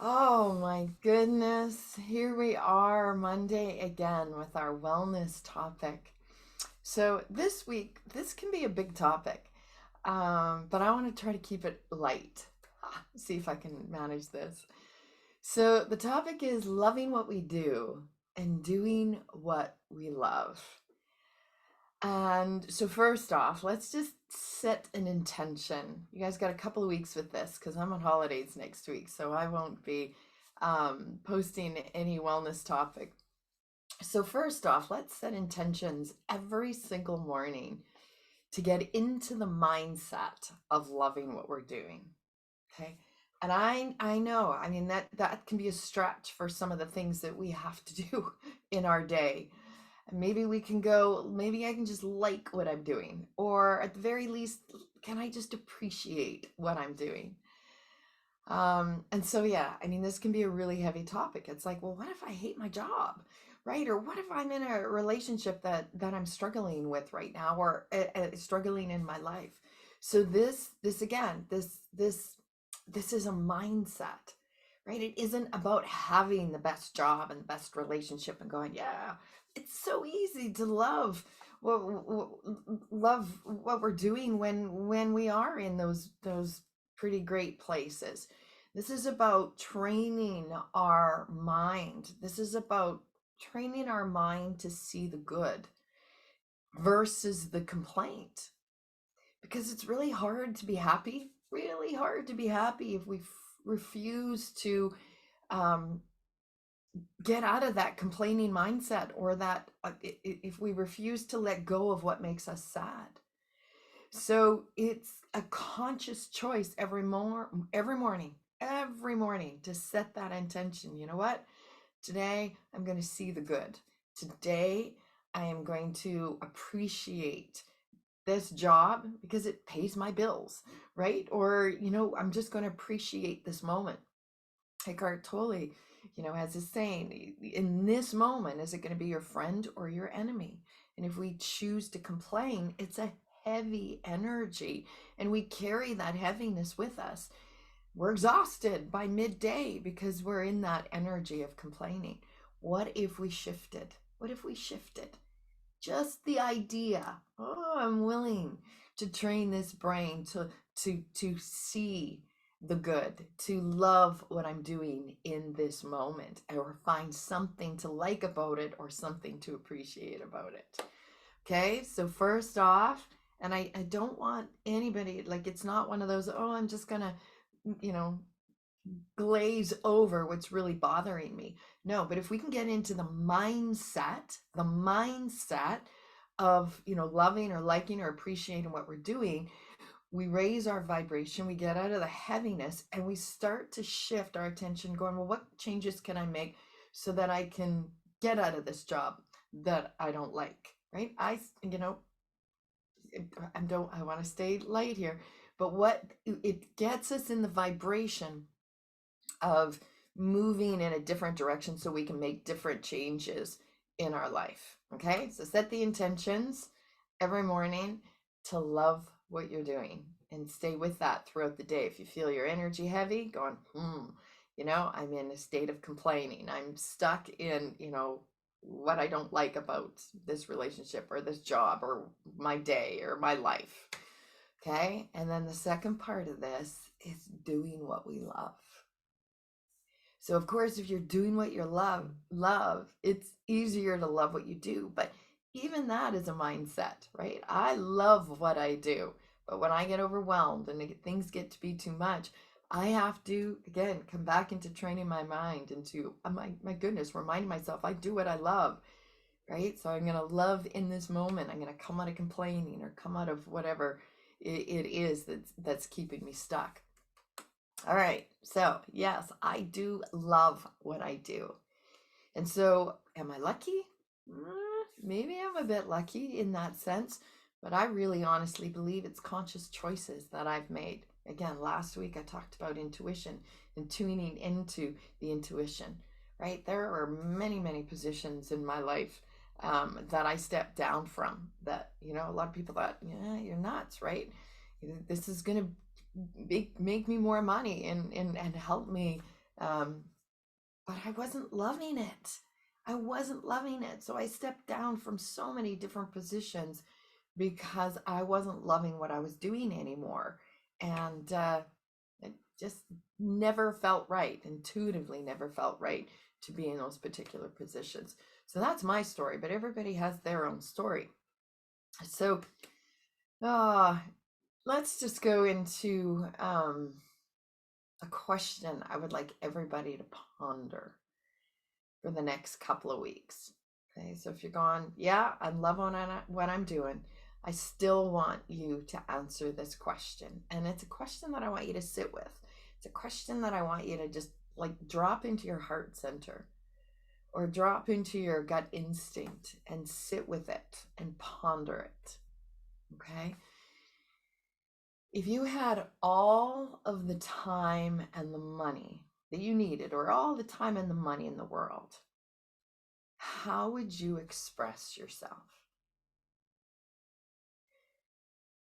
Oh my goodness. Here we are Monday again with our wellness topic. So this week, this can be a big topic, but I want to try to keep it light. See if I can manage this. So the topic is loving what we do and doing what we love. And so first off, let's just set an intention. You guys got a couple of weeks with this because I'm on holidays next week, so I won't be posting any wellness topic. So first off, let's set intentions every single morning to get into the mindset of loving what we're doing. Okay. And I know, I mean that can be a stretch for some of the things that we have to do in our day. Maybe we can go, maybe I can just like what I'm doing, or at the very least, can I just appreciate what I'm doing? And so, yeah, I mean, this can be a really heavy topic. It's like, well, what if I hate my job, right? Or what if I'm in a relationship that I'm struggling with right now, or struggling in my life? So this again, this is a mindset, right? It isn't about having the best job and the best relationship and going, yeah, it's so easy to love what we're doing when we are in those pretty great places. This is about training our mind. This is about training our mind to see the good versus the complaint. Because it's really hard to be happy if we refuse to um, get out of that complaining mindset, or that if we refuse to let go of what makes us sad. So it's a conscious choice every morning to set that intention. You know what? Today I'm going to see the good. Today I am going to appreciate this job because it pays my bills, right? Or, I'm just going to appreciate this moment. Eckhart Tolle, has this saying, in this moment, is it going to be your friend or your enemy? And if we choose to complain, it's a heavy energy, and we carry that heaviness with us. We're exhausted by midday because we're in that energy of complaining. What if we shifted? What if we shifted? Just the idea, oh, I'm willing to train this brain to see the good, to love what I'm doing in this moment, or find something to like about it or something to appreciate about it. Okay, so first off, and I don't want anybody, like, it's not one of those, oh, I'm just gonna, you know, glaze over what's really bothering me. No, but if we can get into the mindset of, loving or liking or appreciating what we're doing, we raise our vibration, we get out of the heaviness, and we start to shift our attention going, well, what changes can I make so that I can get out of this job that I don't like, right? I want to stay light here, but what it gets us in the vibration of moving in a different direction so we can make different changes in our life. Okay, so set the intentions every morning to love what you're doing and stay with that throughout the day. If you feel your energy heavy, going, I'm in a state of complaining, I'm stuck in, what I don't like about this relationship or this job or my day or my life. Okay, and then the second part of this is doing what we love. So of course, if you're doing what you love, it's easier to love what you do. But even that is a mindset, right? I love what I do, but when I get overwhelmed and things get to be too much, I have to again come back into training my mind into, my goodness, reminding myself I do what I love, right? So I'm gonna love in this moment. I'm gonna come out of complaining or come out of whatever it is that's keeping me stuck. All right. So, yes, I do love what I do. And so, am I lucky? Maybe I'm a bit lucky in that sense, but I really honestly believe it's conscious choices that I've made. Again, last week I talked about intuition and tuning into the intuition, right? There are many, many positions in my life that I stepped down from that, a lot of people thought, yeah, you're nuts, right? This is going to make me more money and help me Um, but I wasn't loving it. I wasn't loving it. So I stepped down from so many different positions because I wasn't loving what I was doing anymore. And it just never felt right, intuitively never felt right to be in those particular positions. So that's my story, but everybody has their own story. So uh, let's just go into a question I would like everybody to ponder for the next couple of weeks. Okay, so if you're gone, yeah, I love what I'm doing. I still want you to answer this question. And it's a question that I want you to sit with. It's a question that I want you to just like drop into your heart center or drop into your gut instinct and sit with it and ponder it. Okay. If you had all of the time and the money that you needed, or all the time and the money in the world, how would you express yourself?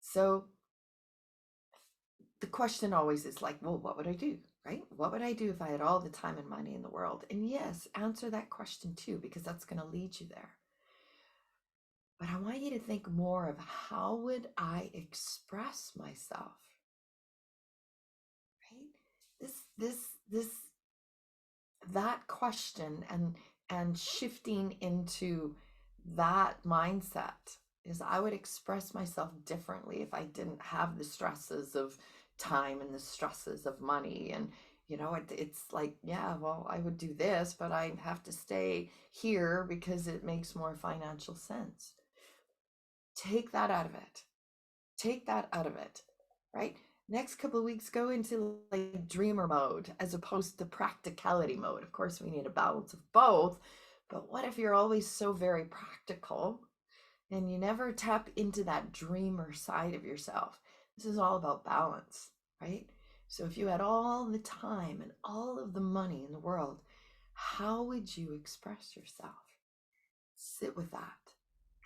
So the question always is like, well, what would I do? Right? What would I do if I had all the time and money in the world? And yes, answer that question too, because that's going to lead you there. But I want you to think more of how would I express myself? Right? This that question and shifting into that mindset is I would express myself differently if I didn't have the stresses of time and the stresses of money. And it's like, yeah, well, I would do this, but I have to stay here because it makes more financial sense. Take that out of it. Take that out of it, right? Next couple of weeks, go into like dreamer mode as opposed to practicality mode. Of course, we need a balance of both, but what if you're always so very practical and you never tap into that dreamer side of yourself? This is all about balance, right? So if you had all the time and all of the money in the world, how would you express yourself? Sit with that.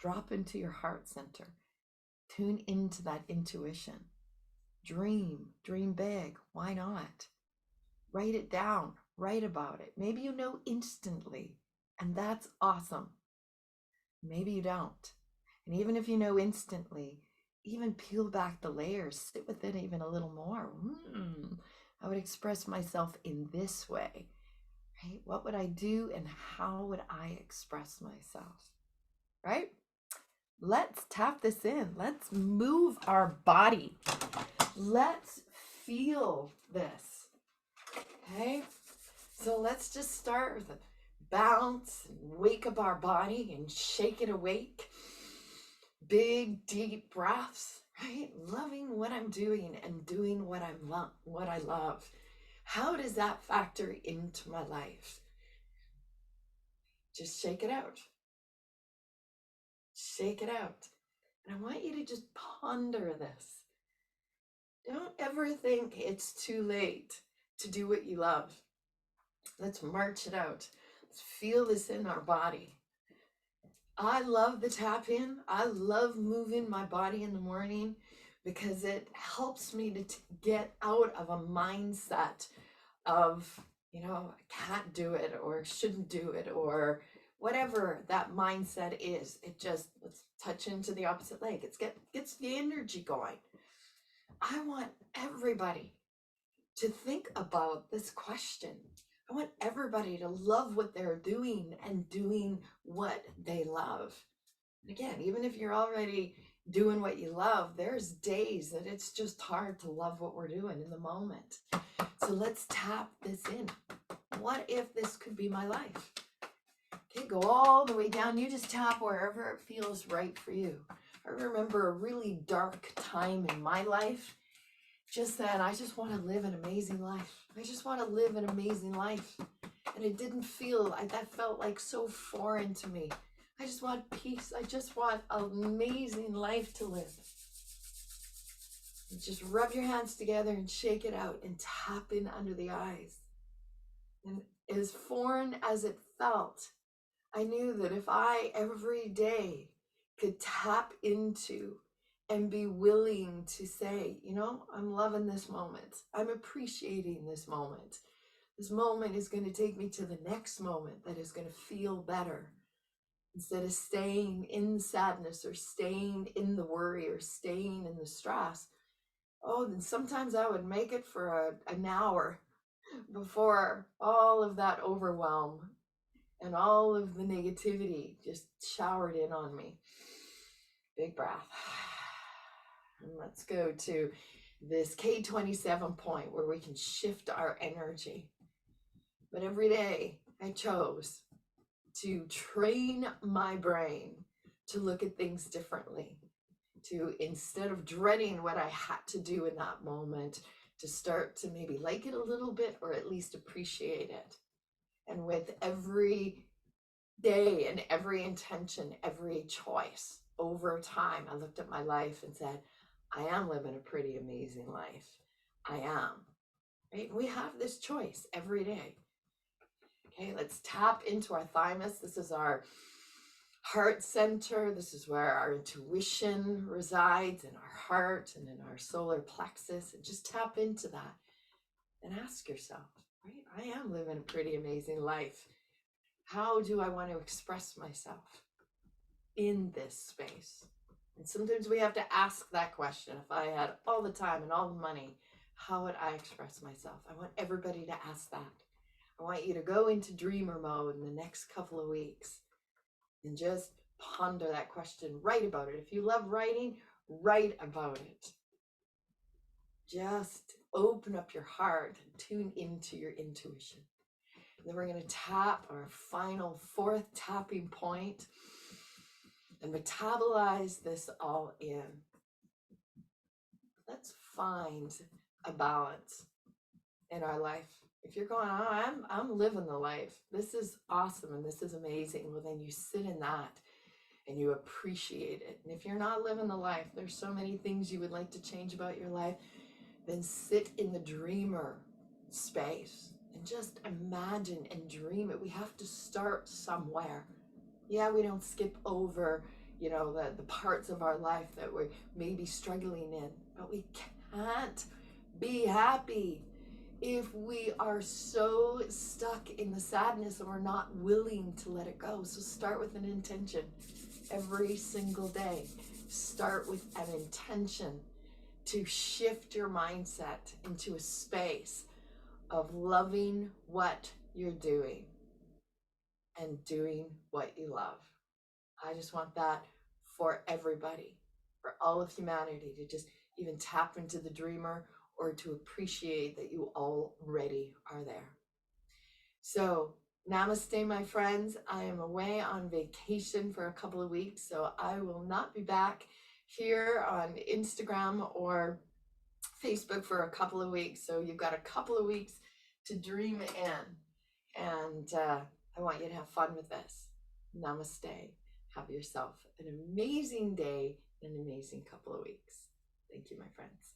Drop into your heart center. Tune into that intuition. Dream big. Why not? Write it down, write about it. Maybe you know instantly, and that's awesome. Maybe you don't. And even if you know instantly, even peel back the layers, sit with it even a little more. I would express myself in this way, right? What would I do and how would I express myself, right? Let's tap this in. Let's move our body. Let's feel this. Okay? So let's just start with a bounce and wake up our body and shake it awake. Big, deep breaths, right? Loving what I'm doing and doing what I love. How does that factor into my life? Just shake it out. Shake it out. And I want you to just ponder this. Don't ever think it's too late to do what you love. Let's march it out. Let's feel this in our body. I love the tap in. I love moving my body in the morning because it helps me to get out of a mindset of, I can't do it or shouldn't do it or whatever that mindset is. It just, let's touch into the opposite leg. It gets the energy going. I want everybody to think about this question. I want everybody to love what they're doing and doing what they love. And again, even if you're already doing what you love, there's days that it's just hard to love what we're doing in the moment. So let's tap this in. What if this could be my life? Okay, go all the way down. You just tap wherever it feels right for you. I remember a really dark time in my life. Just that I just want to live an amazing life. I just want to live an amazing life. And it didn't feel, that felt like so foreign to me. I just want peace. I just want an amazing life to live. And just rub your hands together and shake it out and tap in under the eyes. And as foreign as it felt, I knew that if I every day could tap into and be willing to say, I'm loving this moment. I'm appreciating this moment. This moment is going to take me to the next moment that is going to feel better. Instead of staying in sadness or staying in the worry or staying in the stress. Oh, then sometimes I would make it for an hour before all of that overwhelm and all of the negativity just showered in on me. Big breath. And let's go to this K27 point where we can shift our energy. But every day I chose to train my brain to look at things differently, to, instead of dreading what I had to do in that moment, to start to maybe like it a little bit or at least appreciate it. And with every day and every intention, every choice over time, I looked at my life and said, I am living a pretty amazing life. I am. Right? We have this choice every day. Okay, let's tap into our thymus. This is our heart center. This is where our intuition resides, in our heart and in our solar plexus. And just tap into that and ask yourself, right? I am living a pretty amazing life. How do I want to express myself in this space? And sometimes we have to ask that question. If I had all the time and all the money, how would I express myself? I want everybody to ask that. I want you to go into dreamer mode in the next couple of weeks and just ponder that question. Write about it. If you love writing, write about it. Just open up your heart and tune into your intuition. And then we're going to tap our final fourth tapping point and metabolize this all in. Let's find a balance in our life. If you're going, oh, I'm living the life. This is awesome and this is amazing. Well, then you sit in that and you appreciate it. And if you're not living the life, there's so many things you would like to change about your life, then sit in the dreamer space and just imagine and dream it. We have to start somewhere. Yeah, we don't skip over, the parts of our life that we're maybe struggling in, but we can't be happy if we are so stuck in the sadness and we're not willing to let it go. So start with an intention every single day. Start with an intention to shift your mindset into a space of loving what you're doing and doing what you love. I just want that for everybody, for all of humanity, to just even tap into the dreamer or to appreciate that you already are there. So namaste, my friends. I am away on vacation for a couple of weeks, so I will not be back here on Instagram or Facebook for a couple of weeks. So you've got a couple of weeks to dream in. And I want you to have fun with this. Namaste. Have yourself an amazing day and an amazing couple of weeks. Thank you, my friends.